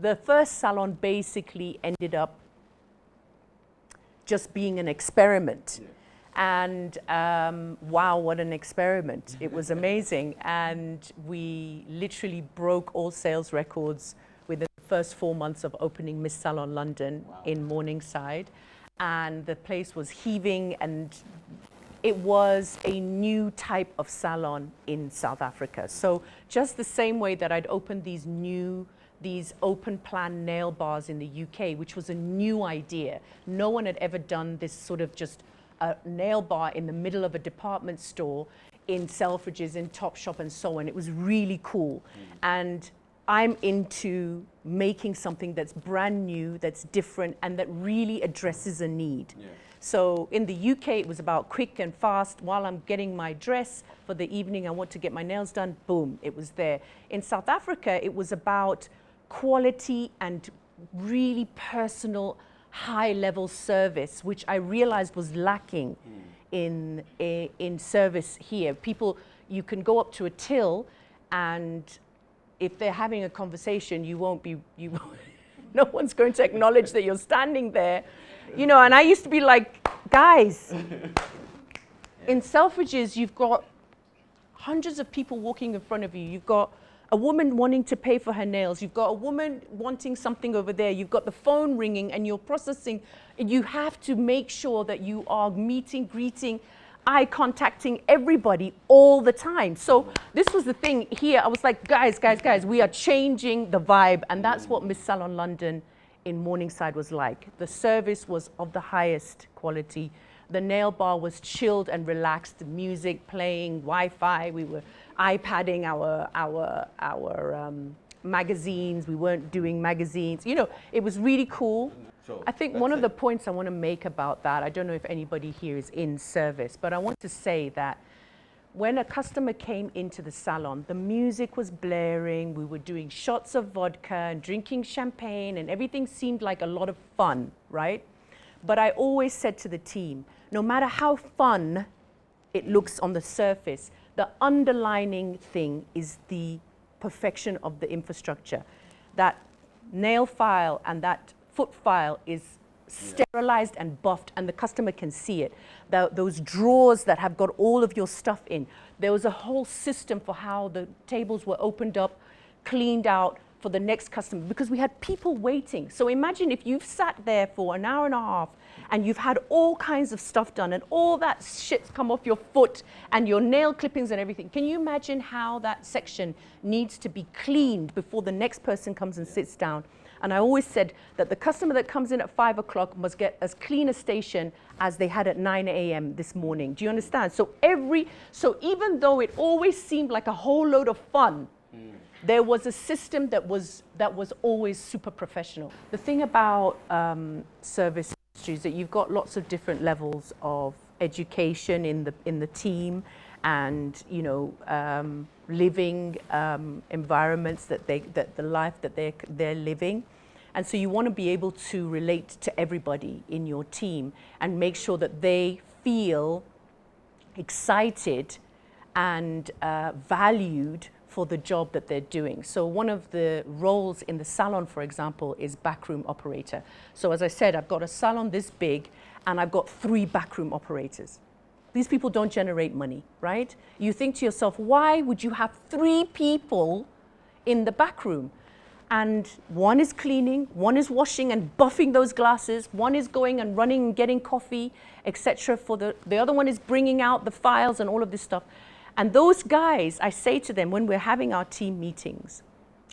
the first salon basically ended up just being an experiment. Yeah. And wow, what an experiment. It was amazing. And we literally broke all sales records within the first 4 months of opening Miss Salon London. Wow. In Morningside. And the place was heaving, and it was a new type of salon in South Africa. So just the same way that I'd opened these open plan nail bars in the UK, which was a new idea. No one had ever done this sort of just a nail bar in the middle of a department store, in Selfridges, in Topshop and so on. It was really cool. And I'm into making something that's brand new, that's different, and that really addresses a need. Yeah. So in the UK, it was about quick and fast. While I'm getting my dress for the evening, I want to get my nails done, boom, it was there. In South Africa, it was about quality and really personal, high-level service, which I realized was lacking in service here. People, you can go up to a till, and if they're having a conversation, no one's going to acknowledge that you're standing there. You know, and I used to be like, guys, in Selfridges, you've got hundreds of people walking in front of you. You've got a woman wanting to pay for her nails. You've got a woman wanting something over there. You've got the phone ringing and you're processing. You have to make sure that you are meeting, greeting, eye contacting everybody all the time. So this was the thing here. I was like, guys, we are changing the vibe. And that's what Miss Salon London in Morningside was like. The service was of the highest quality. The nail bar was chilled and relaxed, the music playing, Wi-Fi. We were iPadding our magazines. We weren't doing magazines. You know, it was really cool. So I think one of the points I want to make about that, I don't know if anybody here is in service, but I want to say that when a customer came into the salon, the music was blaring, we were doing shots of vodka and drinking champagne, and everything seemed like a lot of fun, right? But I always said to the team, no matter how fun it looks on the surface, the underlining thing is the perfection of the infrastructure. That nail file and that foot file is sterilized and buffed, and the customer can see it. Those drawers that have got all of your stuff in, there was a whole system for how the tables were opened up, cleaned out for the next customer, because we had people waiting. So imagine if you've sat there for an hour and a half and you've had all kinds of stuff done and all that shit's come off your foot and your nail clippings and everything. Can you imagine how that section needs to be cleaned before the next person comes and sits down? And I always said that the customer that comes in at 5 o'clock must get as clean a station as they had at 9 a.m. this morning. Do you understand? So even though it always seemed like a whole load of fun, there was a system that was always super professional. The thing about service industry is that you've got lots of different levels of education in the team, and living environments that the life that they're living. And so you want to be able to relate to everybody in your team and make sure that they feel excited and valued for the job that they're doing. So one of the roles in the salon, for example, is backroom operator. So as I said, I've got a salon this big and I've got 3 backroom operators. These people don't generate money, right? You think to yourself, why would you have 3 people in the back room? And one is cleaning, one is washing and buffing those glasses, one is going and running and getting coffee, etc. For the other one is bringing out the files and all of this stuff. And those guys, I say to them when we're having our team meetings,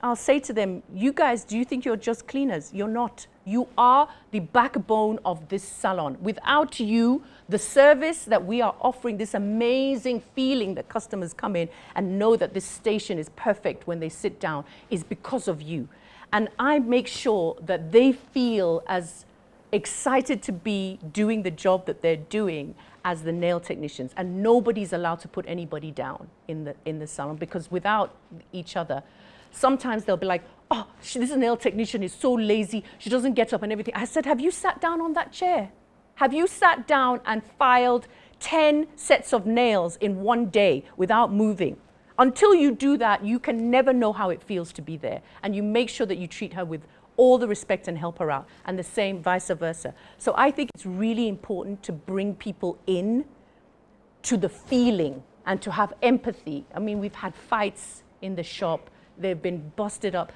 I'll say to them, you guys, do you think you're just cleaners? You're not. You are the backbone of this salon. Without you, the service that we are offering, this amazing feeling that customers come in and know that this station is perfect when they sit down, is because of you. And I make sure that they feel as excited to be doing the job that they're doing as the nail technicians. And nobody's allowed to put anybody down in the salon, because without each other, sometimes they'll be like, oh, this nail technician is so lazy, she doesn't get up and everything. I said, have you sat down on that chair? Have you sat down and filed 10 sets of nails in one day without moving? Until you do that, you can never know how it feels to be there. And you make sure that you treat her with all the respect and help her out, and the same vice versa. So I think it's really important to bring people in to the feeling and to have empathy. I mean, we've had fights in the shop. They've been busted up,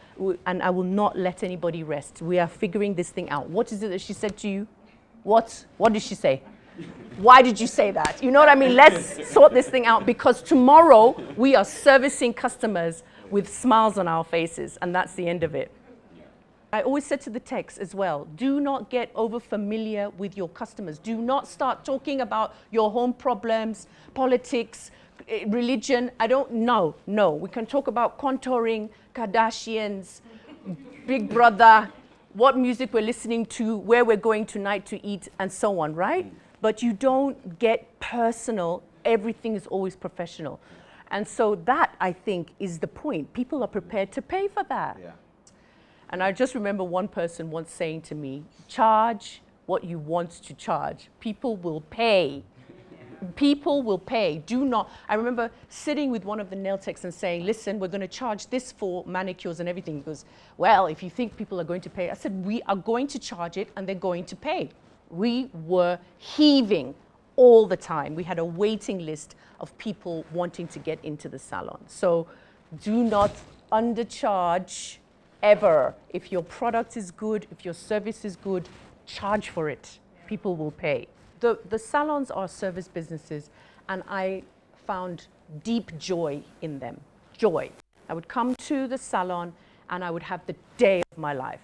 and I will not let anybody rest. We are figuring this thing out. What is it that she said to you? What did she say? Why did you say that? You know what I mean? Let's sort this thing out, because tomorrow we are servicing customers with smiles on our faces, and that's the end of it. I always said to the techs as well, do not get over familiar with your customers. Do not start talking about your home problems, politics, religion. No. We can talk about contouring, Kardashians, Big Brother, what music we're listening to, where we're going tonight to eat, and so on, right? But you don't get personal. Everything is always professional. And so that, I think, is the point. People are prepared to pay for that. Yeah. And I just remember one person once saying to me, charge what you want to charge. People will pay. People will pay. Do not. I remember sitting with one of the nail techs and saying, listen, we're going to charge this for manicures and everything. He goes, well, if you think people are going to pay. I said, we are going to charge it and they're going to pay. We were heaving all the time. We had a waiting list of people wanting to get into the salon. So do not undercharge ever. If your product is good, if your service is good, charge for it. People will pay. The salons are service businesses, and I found deep joy in them. Joy. I would come to the salon and I would have the day of my life.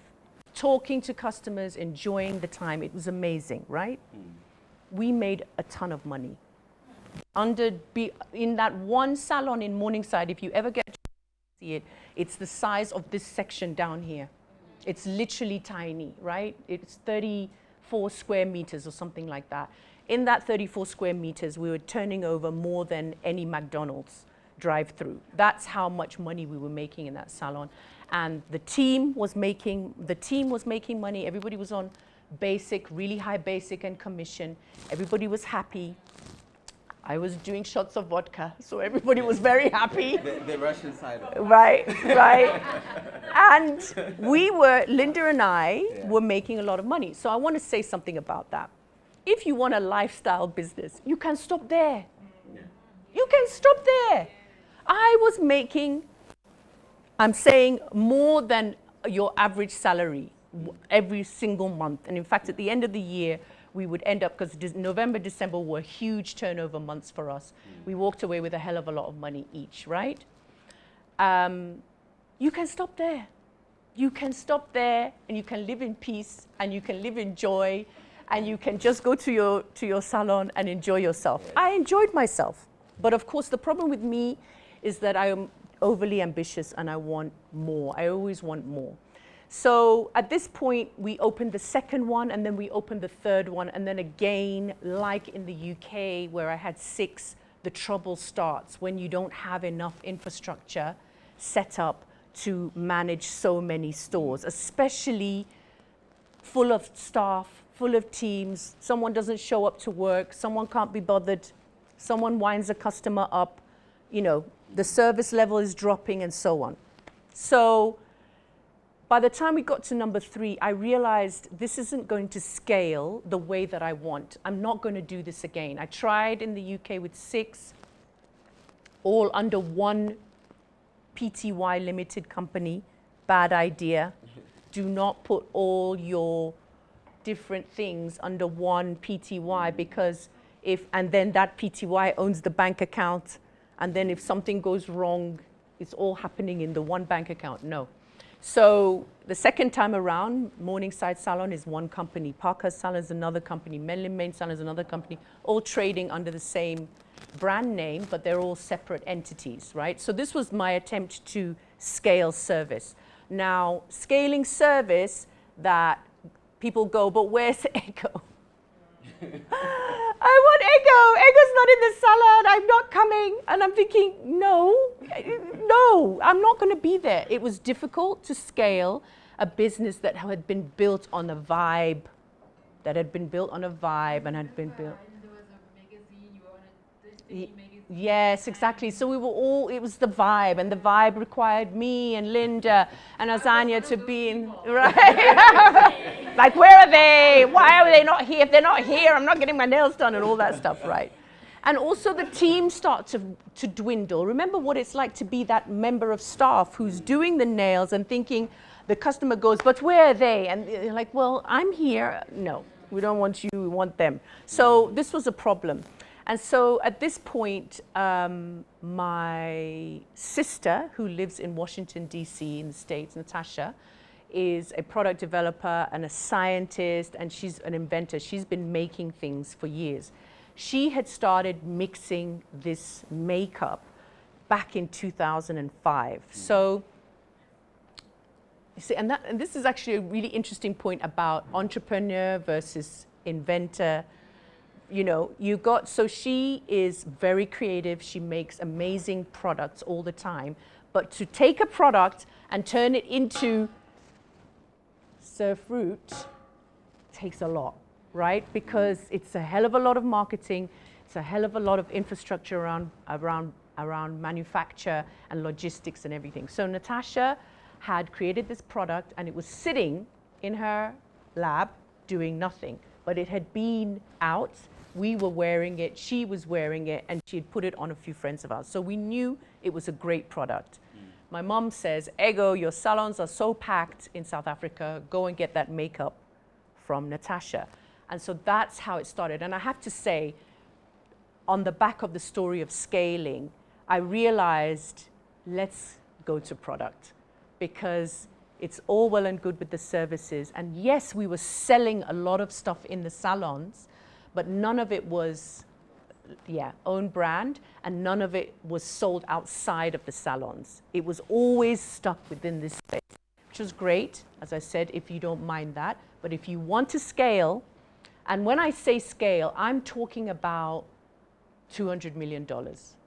Talking to customers, enjoying the time. It was amazing, right? We made a ton of money. In that one salon in Morningside, if you ever get to see it, it's the size of this section down here. It's literally tiny, right? It's 34 square meters or something like that. In that 34 square meters, we were turning over more than any McDonald's drive-through. That's how much money we were making in that salon. And the team was making money. Everybody was on basic, really high basic and commission. Everybody was happy. I was doing shots of vodka, so everybody was very happy. The Russian side of it. Right. And Linda and I were making a lot of money. So I want to say something about that. If you want a lifestyle business, you can stop there. Yeah. You can stop there. I was making, I'm saying, more than your average salary every single month. And in fact, at the end of the year, we would end up, because November, December were huge turnover months for us. We walked away with a hell of a lot of money each, right? You can stop there. You can stop there, and you can live in peace, and you can live in joy, and you can just go to your salon and enjoy yourself. Yeah. I enjoyed myself. But of course, the problem with me is that I am overly ambitious and I want more. I always want more. So at this point, we opened the second one, and then we opened the third one, and then again, like in the UK, where I had 6, the trouble starts when you don't have enough infrastructure set up to manage so many stores, especially full of staff, full of teams. Someone doesn't show up to work, someone can't be bothered, someone winds a customer up, the service level is dropping, and so on. So by the time we got to number 3, I realized this isn't going to scale the way that I want. I'm not going to do this again. I tried in the UK with 6, all under one PTY limited company. Bad idea. Do not put all your different things under one PTY, because and then that PTY owns the bank account, and then if something goes wrong, it's all happening in the one bank account. No. So the second time around, Morningside Salon is one company, Parker Salon is another company, Menlyn Main Salon is another company, all trading under the same brand name, but they're all separate entities, right? So this was my attempt to scale service. Now, scaling service, that people go, but where's Ego? I want Ego. Ego's not in the salon. I'm not coming. And I'm thinking, no, I'm not going to be there. It was difficult to scale a business that had been built on a vibe, and had been built. And there was a magazine, you were on a Disney magazine. Yes, exactly. So we were all, it was the vibe, and the vibe required me and Linda and Azania to be in, right? Like, where are they? Why are they not here? If they're not here, I'm not getting my nails done and all that stuff, right? And also the team starts to dwindle. Remember what it's like to be that member of staff who's doing the nails and thinking, the customer goes, but where are they? And you're like, well, I'm here. No, we don't want you, we want them. So this was a problem. And so at this point, my sister, who lives in Washington, D.C. in the States, Natasha, is a product developer and a scientist, and she's an inventor. She's been making things for years. She had started mixing this makeup back in 2005. So, you see, and this is actually a really interesting point about entrepreneur versus inventor. You know, so she is very creative. She makes amazing products all the time. But to take a product and turn it into serve fruit takes a lot, right? Because it's a hell of a lot of marketing. It's a hell of a lot of infrastructure around manufacture and logistics and everything. So Natasha had created this product, and it was sitting in her lab doing nothing. But it had been out. We were wearing it, she was wearing it, and she had put it on a few friends of ours. So we knew it was a great product. My mom says, Ego, your salons are so packed in South Africa, go and get that makeup from Natasha. And so that's how it started. And I have to say, on the back of the story of scaling, I realized, let's go to product, because it's all well and good with the services. And yes, we were selling a lot of stuff in the salons, but none of it was, own brand, and none of it was sold outside of the salons. It was always stuck within this space, which was great, as I said, if you don't mind that. But if you want to scale, and when I say scale, I'm talking about $200 million.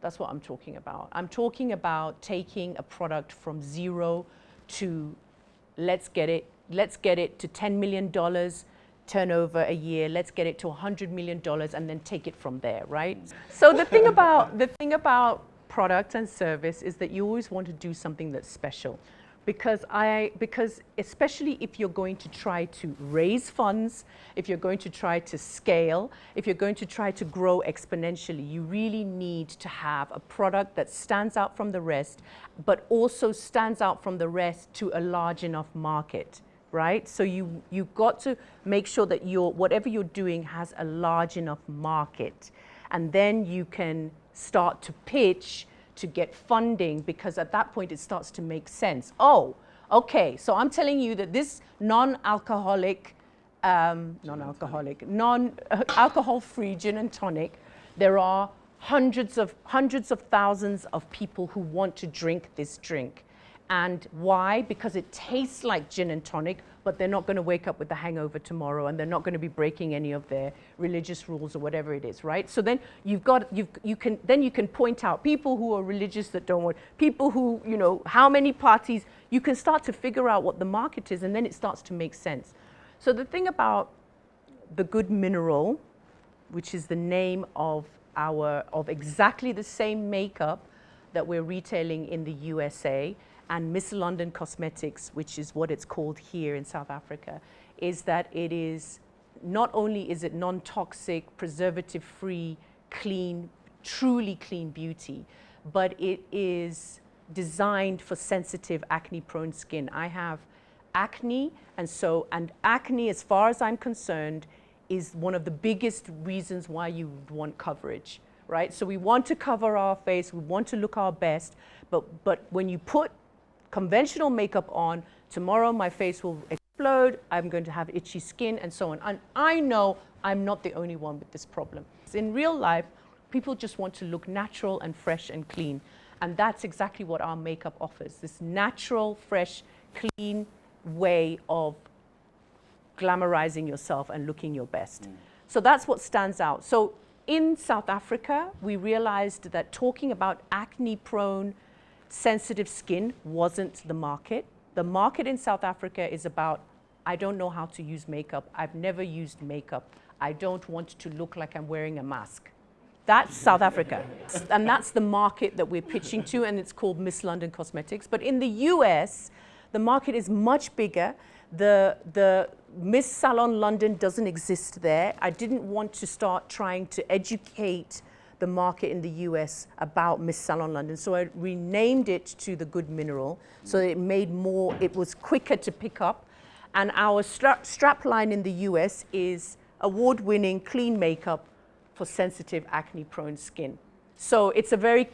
That's what I'm talking about. I'm talking about taking a product from zero to, let's get it to $10 million turnover a year, let's get it to $100 million, and then take it from there, right? So the thing about product and service is that you always want to do something that's special, because especially if you're going to try to raise funds, if you're going to try to scale, if you're going to try to grow exponentially, you really need to have a product that stands out from the rest, but also stands out from the rest to a large enough market. Right? So you've got to make sure that whatever you're doing has a large enough market. And then you can start to pitch to get funding, because at that point it starts to make sense. Oh, okay, so I'm telling you that this non-alcoholic, non-alcohol-free gin and tonic, there are hundreds of thousands of people who want to drink this drink. And why? Because it tastes like gin and tonic, but they're not going to wake up with the hangover tomorrow, and they're not going to be breaking any of their religious rules or whatever it is, right? So then you can point out people who are religious that don't want, people who, how many parties, you can start to figure out what the market is, and then it starts to make sense. So the thing about the Good Mineral, which is the name of exactly the same makeup that we're retailing in the USA, and Miss London Cosmetics, which is what it's called here in South Africa, is that it is, not only is it non-toxic, preservative-free, clean, truly clean beauty, but it is designed for sensitive, acne-prone skin. I have acne, and acne, as far as I'm concerned, is one of the biggest reasons why you want coverage, right? So we want to cover our face, we want to look our best, but when you put conventional makeup on, tomorrow my face will explode, I'm going to have itchy skin, and so on. And I know I'm not the only one with this problem. In real life, people just want to look natural and fresh and clean. And that's exactly what our makeup offers, this natural, fresh, clean way of glamorizing yourself and looking your best. So that's what stands out. So in South Africa, we realized that talking about acne-prone, sensitive skin wasn't the market. The market in South Africa is about, I don't know how to use makeup. I've never used makeup. I don't want to look like I'm wearing a mask, That's South Africa. And that's the market that we're pitching to, and it's called Miss London Cosmetics. But in the US, the market is much bigger. The Miss Salon London doesn't exist there. I didn't want to start trying to educate the market in the US about Miss Salon London. So I renamed it to the Good Mineral. So it was quicker to pick up. And our strap line in the US is award-winning clean makeup for sensitive acne-prone skin. So it's a very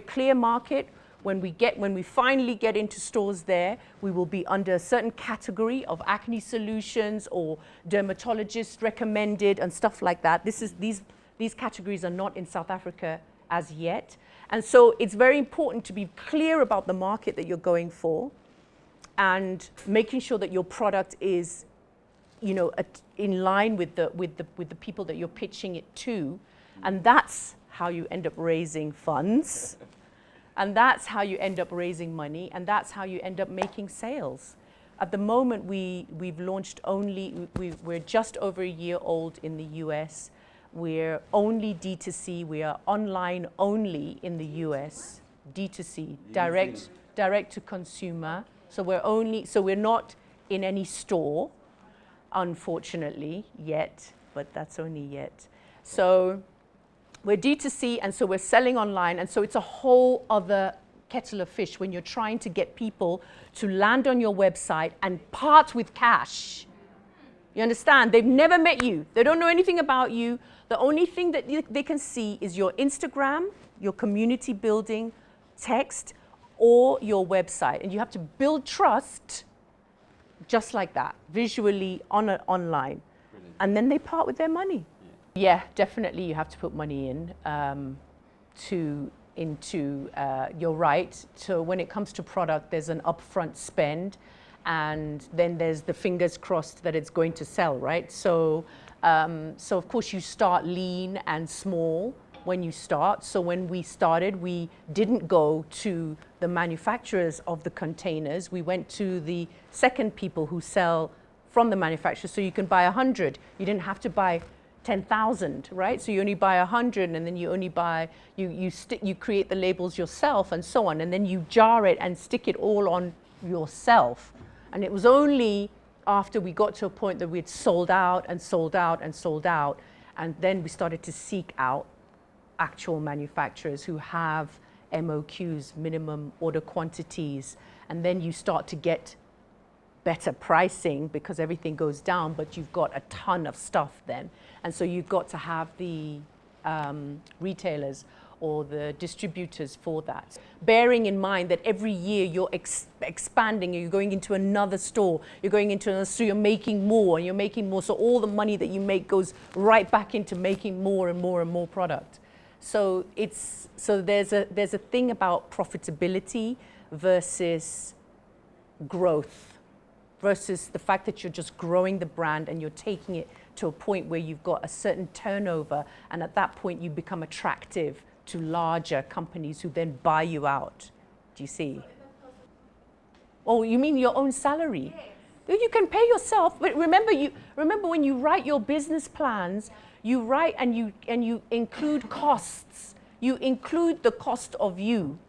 clear market. When we finally get into stores there, we will be under a certain category of acne solutions or dermatologist recommended and stuff like that. These categories are not in South Africa as yet. And so it's very important to be clear about the market that you're going for and making sure that your product is, in line with the people that you're pitching it to. And that's how you end up raising funds. And that's how you end up raising money, and that's how you end up making sales. At the moment, we've launched we're just over a year old in the US. We're only D2C. We are online only in the US. D2C, direct to consumer. So we're not in any store, unfortunately, yet, but that's only yet. So we're D2C, and so we're selling online, and so it's a whole other kettle of fish when you're trying to get people to land on your website and part with cash. You understand? They've never met you. They don't know anything about you. The only thing that they can see is your Instagram, your community building text, or your website. And you have to build trust just like that, visually online. Brilliant. And then they part with their money. Yeah, definitely you have to put money in you're right. So when it comes to product, there's an upfront spend, and then there's the fingers crossed that it's going to sell, right? So of course you start lean and small when you start. So when we started, we didn't go to the manufacturers of the containers. We went to the second people who sell from the manufacturer. So you can buy 100. You didn't have to buy 10,000, right? So you only buy 100, and then you only buy, you create the labels yourself and so on, and then you jar it and stick it all on yourself. And it was only after we got to a point that we'd sold out, and then we started to seek out actual manufacturers who have MOQs, minimum order quantities, and then you start to get better pricing because everything goes down, but you've got a ton of stuff then. And so you've got to have the retailers or the distributors for that. Bearing in mind that every year you're expanding, you're going into another store, you're going into another store, you're making more and you're making more. So all the money that you make goes right back into making more and more and more product. So there's a thing about profitability versus growth, versus the fact that you're just growing the brand and you're taking it to a point where you've got a certain turnover, and at that point you become attractive to larger companies who then buy you out. Do you see? Oh, you mean your own salary? Yes. You can pay yourself, but remember when you write your business plans, you write and you include costs. You include the cost of you,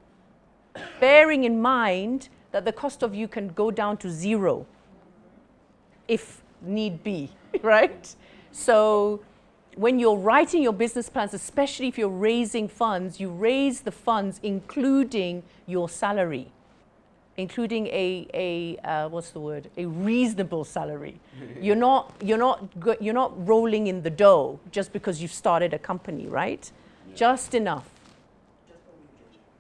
bearing in mind that the cost of you can go down to zero if need be, right? So when you're writing your business plans, especially if you're raising funds, you raise the funds including your salary, including a reasonable salary. You're not rolling in the dough just because you've started a company, right? Yeah. Just enough.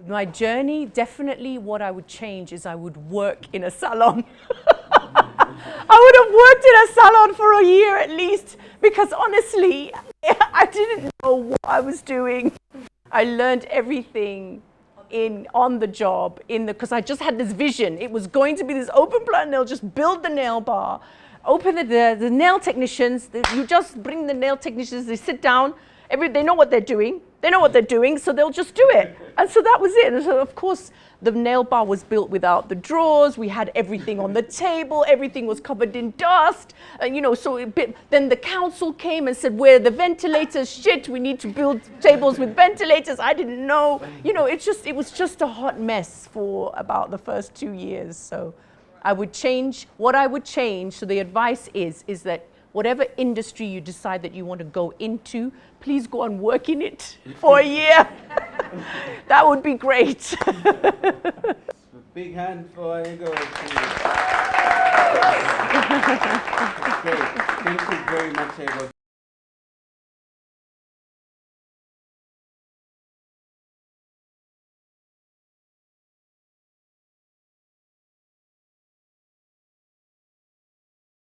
My journey, definitely what I would change is I would work in a salon. I would have worked in a salon for a year at least, because honestly, I didn't know what I was doing. I learned everything on the job, because I just had this vision. It was going to be this open plan. They'll just build the nail bar, open the nail technicians. You just bring the nail technicians. They sit down. They know what they're doing. They know what they're doing, so they'll just do it. And so that was it. And so, of course, the nail bar was built without the drawers. We had everything on the table. Everything was covered in dust. Then the council came and said, where are the ventilators? Shit, we need to build tables with ventilators. I didn't know. It was just a hot mess for about the first 2 years. So what I would change, so the advice is that whatever industry you decide that you want to go into, please go and work in it for a year. That would be great. Big hand for Iwegbu. Great. Thank you very much, Iwegbu.